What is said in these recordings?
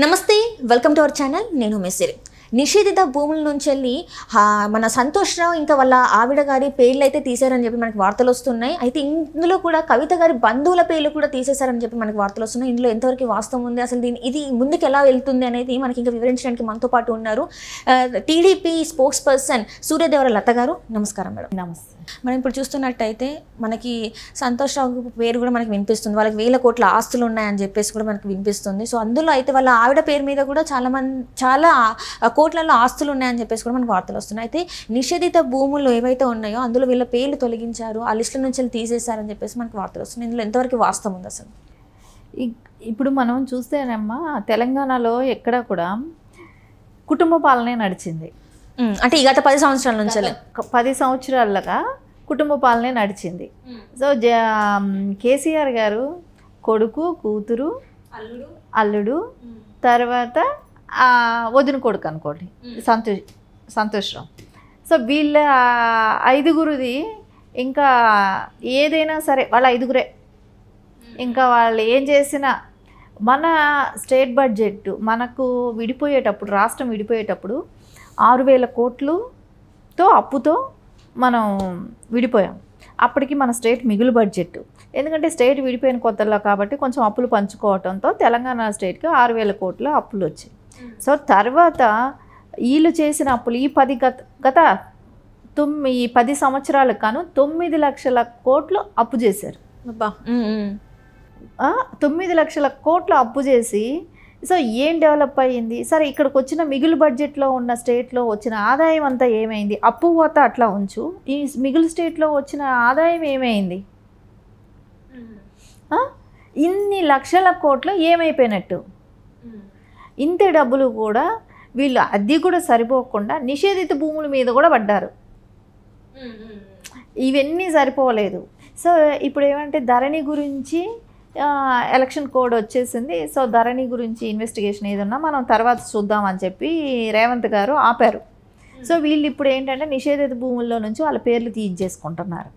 నమస్తే, welcome to our channel. నేను మెస్సిరి. నిషేధిత భూముల నుంచి వెళ్ళి మన సంతోష్ రావు ఇంకా వాళ్ళ ఆవిడ గారి పేర్లు అయితే తీశారని చెప్పి మనకి వార్తలు వస్తున్నాయి. అయితే ఇందులో కూడా కవిత గారి బంధువుల పేర్లు కూడా తీసేశారని చెప్పి మనకి వార్తలు వస్తున్నాయి. ఇందులో ఎంతవరకు వాస్తవం ఉంది, అసలు ఇది ముందుకు ఎలా వెళ్తుంది అనేది మనకి ఇంకా వివరించడానికి మనతో పాటు ఉన్నారు టీడీపీ స్పోక్స్ పర్సన్ సూర్యదేవర లత గారు. నమస్కారం మేడం. నమస్తే. మనం ఇప్పుడు చూస్తున్నట్టయితే మనకి సంతోష్ రావు పేరు కూడా మనకి వినిపిస్తుంది. వాళ్ళకి 1000 కోట్ల ఆస్తులు ఉన్నాయని చెప్పేసి కూడా మనకి వినిపిస్తుంది. సో అందులో అయితే వాళ్ళ ఆవిడ పేరు మీద కూడా చాలా కోట్లలో ఆస్తులు ఉన్నాయని చెప్పేసి కూడా మనకు వార్తలు వస్తున్నాయి. అయితే నిషేధిత భూములు ఏవైతే ఉన్నాయో అందులో వీళ్ళ పేర్లు తొలగించారు, ఆ లిస్టుల నుంచి తీసేశారని చెప్పేసి మనకు వార్తలు వస్తున్నాయి. ఇందులో ఎంతవరకు వాస్తవం ఉంది అసలు? ఇప్పుడు మనం చూస్తేనమ్మా, తెలంగాణలో ఎక్కడ కూడా కుటుంబ పాలనే నడిచింది. అంటే గత 10 సంవత్సరాల నుంచి 10 సంవత్సరాలుగా కుటుంబ పాలనే నడిచింది. సో కేసీఆర్ గారు కొడుకు, కూతురు, అల్లుడు, తర్వాత వదిన కొడుకు అనుకోండి సంతోష్ రావు. సో వీళ్ళ 5గురిది ఇంకా ఏదైనా సరే వాళ్ళ 5గురే. ఇంకా వాళ్ళు ఏం చేసినా మన స్టేట్ బడ్జెట్ మనకు విడిపోయేటప్పుడు, రాష్ట్రం విడిపోయేటప్పుడు 6000 కోట్లతో అప్పుతో మనం విడిపోయాం. అప్పటికి మన స్టేట్ మిగులు బడ్జెట్, ఎందుకంటే స్టేట్ విడిపోయిన కొత్తలో కాబట్టి కొంచెం అప్పులు పంచుకోవడంతో తెలంగాణ స్టేట్కి 6000 కోట్ల అప్పులు వచ్చాయి. సో తర్వాత వీళ్ళు చేసిన అప్పులు ఈ 10 సంవత్సరాలకు కాను 9 లక్షల కోట్లు అప్పు చేశారు. 9 లక్షల కోట్ల అప్పు చేసి సో ఏం డెవలప్ అయ్యింది? సరే, ఇక్కడికి వచ్చిన మిగులు బడ్జెట్లో ఉన్న స్టేట్లో వచ్చిన ఆదాయం అంతా ఏమైంది? అప్పు పోతా అట్లా ఉంచు, ఈ మిగులు స్టేట్లో వచ్చిన ఆదాయం ఏమైంది? ఇన్ని లక్షల కోట్లు ఏమైపోయినట్టు? ఇంత డబ్బులు కూడా వీళ్ళు అది కూడా సరిపోకుండా నిషేధిత భూముల మీద కూడా పడ్డారు. ఇవన్నీ సరిపోలేదు. సో ఇప్పుడు ఏమంటే ధరణి గురించి ఎలక్షన్ కోడ్ వచ్చేసింది. సో ధరణి గురించి ఇన్వెస్టిగేషన్ ఏదన్నా మనం తర్వాత చూద్దామని చెప్పి రేవంత్ గారు ఆపారు. సో వీళ్ళు ఇప్పుడు ఏంటంటే నిషేధిత భూముల్లో నుంచి వాళ్ళ పేర్లు తీయించేసుకుంటున్నారు.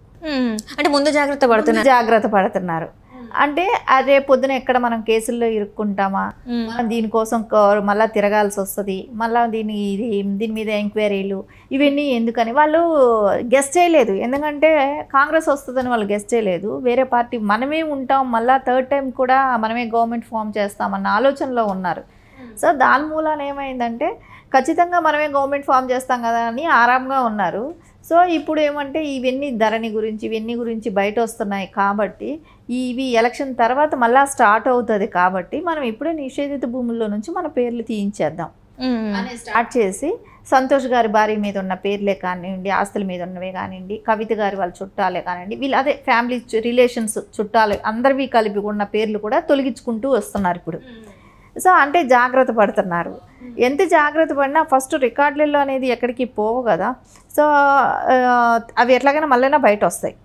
అంటే ముందు జాగ్రత్త పడుతున్నారు. అంటే అదే పొద్దున ఎక్కడ మనం కేసుల్లో ఇరుక్కుంటామా, మనం దీనికోసం మళ్ళీ తిరగాల్సి వస్తుంది, మళ్ళీ దీని మీద ఎంక్వైరీలు ఇవన్నీ ఎందుకని వాళ్ళు గెస్ట్ చేయలేదు. ఎందుకంటే కాంగ్రెస్ వస్తుందని వాళ్ళు గెస్ట్ చేయలేదు. వేరే పార్టీ మనమే ఉంటాం, మళ్ళీ థర్డ్ టైం కూడా మనమే గవర్నమెంట్ ఫామ్ చేస్తామన్న ఆలోచనలో ఉన్నారు. సో దాని మూలాన ఏమైందంటే ఖచ్చితంగా మనమే గవర్నమెంట్ ఫామ్ చేస్తాం కదా అని ఆరాంగా ఉన్నారు. సో ఇప్పుడు ఏమంటే ధరణి గురించి ఇవన్నీ గురించి బయట వస్తున్నాయి కాబట్టి ఇవి ఎలక్షన్ తర్వాత మళ్ళీ స్టార్ట్ అవుతుంది కాబట్టి మనం ఇప్పుడే నిషేధిత భూముల్లో నుంచి మన పేర్లు తీయించేద్దాం అని స్టార్ట్ చేసి సంతోష్ గారి భార్య మీద ఉన్న పేర్లే కానివ్వండి, ఆస్తుల మీద ఉన్నవే కానివ్వండి, కవిత గారి వాళ్ళ చుట్టాలే కానివ్వండి, వీళ్ళు అదే ఫ్యామిలీ రిలేషన్స్ చుట్టాలు అందరివి కలిపి ఉన్న పేర్లు కూడా తొలగించుకుంటూ వస్తున్నారు ఇప్పుడు. సో అంటే జాగ్రత్త పడుతున్నారు. ఎంత జాగ్రత్త పడినా ఫస్ట్ రికార్డులలో అనేది ఎక్కడికి పోవు కదా. సో అవి ఎట్లాగైనా మళ్ళీ బయట వస్తాయి.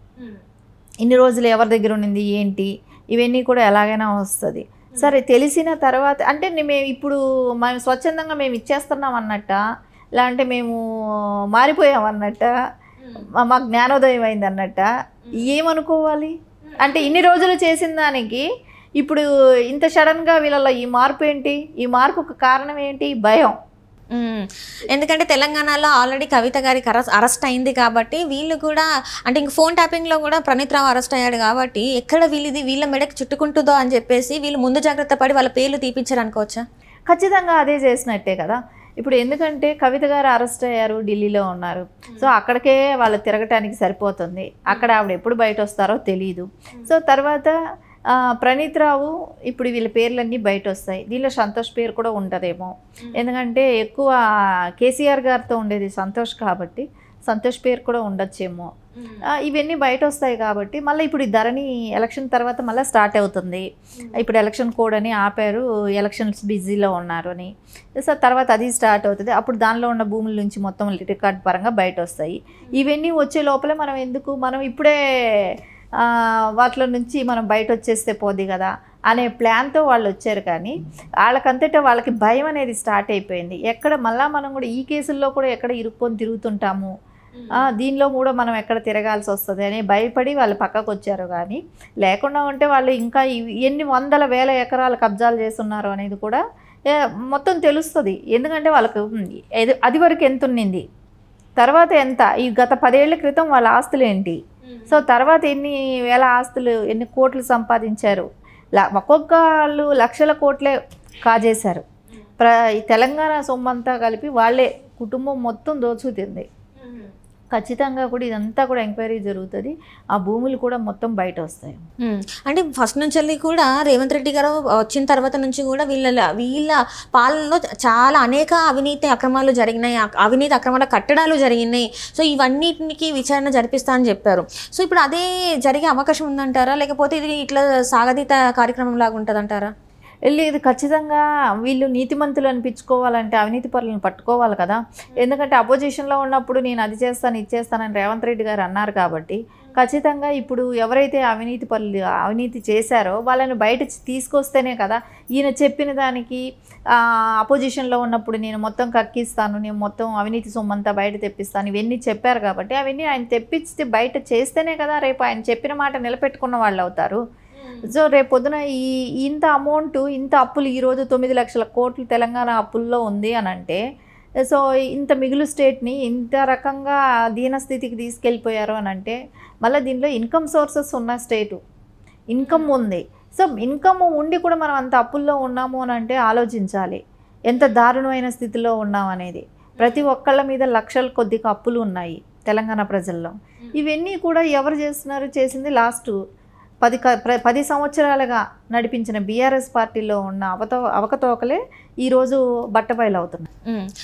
ఇన్ని రోజులు ఎవరి దగ్గర ఉన్నింది ఏంటి ఇవన్నీ కూడా ఎలాగైనా వస్తుంది. సరే, తెలిసిన తర్వాత అంటే మేము ఇప్పుడు మేము స్వచ్ఛందంగా మేము ఇచ్చేస్తున్నాం అన్నట్ట, లేదంటే మేము మారిపోయాం అన్నట్ట, మాకు జ్ఞానోదయం అయింది అన్నట్ట ఏమనుకోవాలి? అంటే ఇన్ని రోజులు చేసిన దానికి ఇప్పుడు ఇంత సడన్గా వీళ్ళలో ఈ మార్పు ఏంటి? ఈ మార్పుకు కారణం ఏంటి? భయం. ఎందుకంటే తెలంగాణలో ఆల్రెడీ కవిత గారికి అరెస్ట్ అయింది కాబట్టి వీళ్ళు కూడా అంటే ఇంక ఫోన్ ట్యాపింగ్లో కూడా ప్రణీత్ రావు అరెస్ట్ అయ్యాడు కాబట్టి ఎక్కడ వీళ్ళ మెడకు చుట్టుకుంటుందో అని చెప్పేసి వీళ్ళు ముందు జాగ్రత్త పడి వాళ్ళ పేర్లు తీపించారు అనుకోవచ్చా? ఖచ్చితంగా అదే చేసినట్టే కదా. ఇప్పుడు ఎందుకంటే కవిత గారు అరెస్ట్ అయ్యారు, ఢిల్లీలో ఉన్నారు. సో అక్కడికే వాళ్ళు తిరగటానికి సరిపోతుంది. అక్కడ ఆవిడ ఎప్పుడు బయట వస్తారో తెలియదు. సో తర్వాత ప్రణీత్ రావు ఇప్పుడు వీళ్ళ పేర్లన్నీ బయట వస్తాయి. దీనిలో సంతోష్ పేరు కూడా ఉంటుందేమో, ఎందుకంటే ఎక్కువ కేసీఆర్ గారితో ఉండేది సంతోష్ కాబట్టి సంతోష్ పేరు కూడా ఉండొచ్చేమో. ఇవన్నీ బయట వస్తాయి కాబట్టి మళ్ళీ ఇప్పుడు ఈ ధరణి ఎలక్షన్ తర్వాత మళ్ళీ స్టార్ట్ అవుతుంది. ఇప్పుడు ఎలక్షన్ కోడ్ అని ఆపారు, ఎలక్షన్స్ బిజీలో ఉన్నారు అని. సో తర్వాత అది స్టార్ట్ అవుతుంది. అప్పుడు దానిలో ఉన్న భూముల నుంచి మొత్తం రికార్డ్ పరంగా బయట వస్తాయి. ఇవన్నీ వచ్చే లోపలే మనం ఇప్పుడే వాటిలో నుంచి మనం బయట వచ్చేస్తే పోద్ది కదా అనే ప్లాన్తో వాళ్ళు వచ్చారు. కానీ వాళ్ళకంతటా వాళ్ళకి భయం అనేది స్టార్ట్ అయిపోయింది. ఎక్కడ మళ్ళీ మనం కూడా ఈ కేసుల్లో కూడా ఎక్కడ ఇరుక్కొని తిరుగుతుంటాము, దీనిలో కూడా మనం ఎక్కడ తిరగాల్సి వస్తుంది అని భయపడి వాళ్ళు పక్కకు వచ్చారు. కానీ లేకుండా ఉంటే వాళ్ళు ఇంకా ఎన్ని వందల వేల ఎకరాలు కబ్జాలు చేస్తున్నారు అనేది కూడా మొత్తం తెలుస్తుంది. ఎందుకంటే వాళ్ళకు అది వరకు ఎంత ఉన్నింది, తర్వాత ఎంత, ఈ గత 10 ఏళ్ల క్రితం వాళ్ళ ఆస్తులు ఏంటి, సో తర్వాత ఎన్ని వేల ఆస్తులు, ఎన్ని కోట్లు సంపాదించారు, ఒక్కొక్కళ్ళు లక్షల కోట్లే కాజేశారు. తెలంగాణ సొమ్మంతా కలిపి వాళ్ళే కుటుంబం మొత్తం దోచుకుతుంది. ఖచ్చితంగా కూడా ఇదంతా కూడా ఎంక్వైరీ జరుగుతుంది. ఆ భూములు కూడా మొత్తం బయట వస్తాయి. అంటే ఫస్ట్ నుంచి కూడా రేవంత్ రెడ్డి గారు వచ్చిన తర్వాత నుంచి కూడా వీళ్ళ పాలనలో చాలా అనేక అవినీతి అక్రమాలు జరిగినాయి, అవినీతి అక్రమాల కట్టడాలు జరిగినాయి. సో ఇవన్నిటికి విచారణ జరిపిస్తా అని చెప్పారు. సో ఇప్పుడు అదే జరిగే అవకాశం ఉందంటారా, లేకపోతే ఇది ఇట్లా సాగదీత కార్యక్రమం లాగా ఉంటుందంటారా? లేదు, ఖచ్చితంగా వీళ్ళు నీతిమంతులు అనిపించుకోవాలంటే అవినీతి పరులను పట్టుకోవాలి కదా. ఎందుకంటే అపోజిషన్లో ఉన్నప్పుడు నేను అది చేస్తాను ఇది చేస్తానని రేవంత్ రెడ్డి గారు అన్నారు కాబట్టి ఖచ్చితంగా ఇప్పుడు ఎవరైతే అవినీతి పరులు అవినీతి చేశారో వాళ్ళని బయట తీసుకొస్తేనే కదా. ఈయన చెప్పిన దానికి అపోజిషన్లో ఉన్నప్పుడు నేను మొత్తం కక్కిస్తాను, నేను మొత్తం అవినీతి సొమ్మంతా బయట తెప్పిస్తాను, ఇవన్నీ చెప్పారు కాబట్టి అవన్నీ ఆయన తెప్పించి బయట చేస్తేనే కదా రేపు ఆయన చెప్పిన మాట నిలబెట్టుకున్న వాళ్ళు అవుతారు. సో రేపు పొద్దున ఇంత అమౌంట్, ఇంత అప్పులు, ఈరోజు 9 లక్షల కోట్లు తెలంగాణ అప్పుల్లో ఉంది అని అంటే, సో ఇంత మిగులు స్టేట్ని ఇంత రకంగా దీనస్థితికి తీసుకెళ్ళిపోయారు అని అంటే, మళ్ళీ దీనిలో ఇన్కమ్ సోర్సెస్ ఉన్న స్టేటు, ఇన్కమ్ ఉంది. సో ఇన్కమ్ ఉండి కూడా మనం అంత అప్పుల్లో ఉన్నాము అని అంటే ఆలోచించాలి ఎంత దారుణమైన స్థితిలో ఉన్నాం అనేది. ప్రతి ఒక్కళ్ళ మీద లక్షల కొద్దిగా అప్పులు ఉన్నాయి తెలంగాణ ప్రజల్లో. ఇవన్నీ కూడా ఎవరు చేస్తున్నారు? చేసింది లాస్ట్ 10 సంవత్సరాలుగా నడిపించిన బీఆర్ఎస్ పార్టీలో ఉన్న అవకతవకలే ఈరోజు బట్టబయలు అవుతున్నాయి.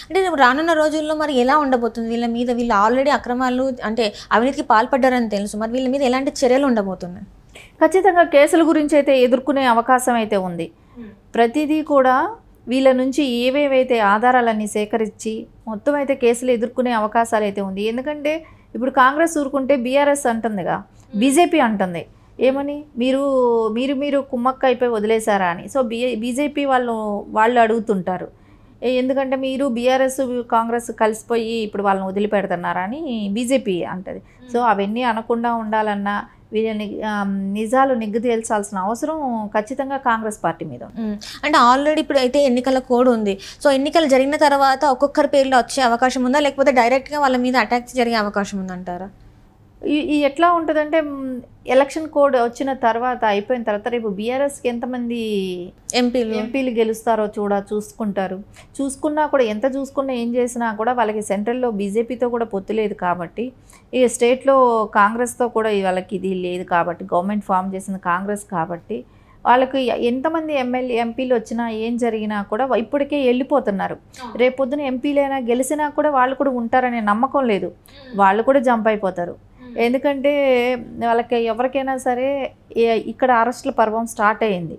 అంటే రానున్న రోజుల్లో మరి ఎలా ఉండబోతుంది వీళ్ళ మీద? వీళ్ళు ఆల్రెడీ అక్రమాలు అంటే అవినీతికి పాల్పడ్డారని తెలుసు, మరి వీళ్ళ మీద ఎలాంటి చర్యలు ఉండబోతున్నాయి? ఖచ్చితంగా కేసుల గురించి అయితే ఎదుర్కొనే అవకాశం అయితే ఉంది. ప్రతిదీ కూడా వీళ్ళ నుంచి ఏవేవైతే ఆధారాలన్నీ సేకరించి మొత్తం అయితే కేసులు ఎదుర్కొనే అవకాశాలు అయితే ఉంది. ఎందుకంటే ఇప్పుడు కాంగ్రెస్ ఊరుకుంటే బీఆర్ఎస్ అంటుందిగా, బీజేపీ అంటుంది ఏమని, మీరు కుమ్మక్క అయిపోయి వదిలేశారా అని. సో బీజేపీ వాళ్ళు అడుగుతుంటారు, ఎందుకంటే మీరు బీఆర్ఎస్ కాంగ్రెస్ కలిసిపోయి ఇప్పుడు వాళ్ళని వదిలిపెడుతున్నారా అని బీజేపీ అంటది. సో అవన్నీ అనకుండా ఉండాలన్నా వీళ్ళని నిజాలు నిగ్గు తేల్చాల్సిన అవసరం ఖచ్చితంగా కాంగ్రెస్ పార్టీ మీద. అంటే ఆల్రెడీ ఇప్పుడు అయితే ఎన్నికల కోడ్ ఉంది. సో ఎన్నికలు జరిగిన తర్వాత ఒక్కొక్కరి పేర్లు వచ్చే అవకాశం ఉందా, లేకపోతే డైరెక్ట్గా వాళ్ళ మీద అటాక్ జరిగే అవకాశం ఉందంటారా? ఎట్లా ఉంటుందంటే ఎలక్షన్ కోడ్ వచ్చిన తర్వాత అయిపోయిన తర్వాత రేపు బీఆర్ఎస్కి ఎంతమంది ఎంపీలు గెలుస్తారో చూసుకుంటారు. చూసుకున్నా కూడా ఎంత చూసుకున్నా ఏం చేసినా కూడా వాళ్ళకి సెంట్రల్లో బీజేపీతో కూడా పొత్తు లేదు కాబట్టి, ఈ స్టేట్లో కాంగ్రెస్తో కూడా వాళ్ళకి ఇది లేదు కాబట్టి, గవర్నమెంట్ ఫామ్ చేసిన కాంగ్రెస్ కాబట్టి వాళ్ళకి ఎంతమంది ఎంపీలు వచ్చినా ఏం జరిగినా కూడా ఇప్పటికే వెళ్ళిపోతున్నారు. రేపొద్దున ఎంపీలైనా గెలిచినా కూడా వాళ్ళు కూడా ఉంటారనే నమ్మకం లేదు, వాళ్ళు కూడా జంప్ అయిపోతారు. ఎందుకంటే వాళ్ళకి ఎవరికైనా సరే ఇక్కడ అరెస్టుల పర్వం స్టార్ట్ అయ్యింది.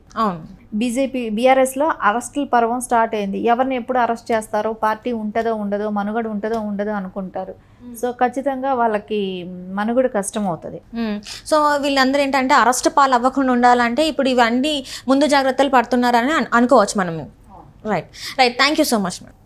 బీఆర్ఎస్లో అరెస్టుల పర్వం స్టార్ట్ అయింది. ఎవరిని ఎప్పుడు అరెస్ట్ చేస్తారో, పార్టీ ఉంటుందో ఉండదో, మనుగడ ఉంటుందో ఉండదో అనుకుంటారు. సో ఖచ్చితంగా వాళ్ళకి మనుగడ కష్టం అవుతుంది. సో వీళ్ళందరూ ఏంటంటే అరెస్ట్ పాలు అవ్వకుండా ఉండాలంటే ఇప్పుడు ఇవన్నీ ముందు జాగ్రత్తలు పడుతున్నారని అనుకోవచ్చు మనము. Right. Thank you so much madam.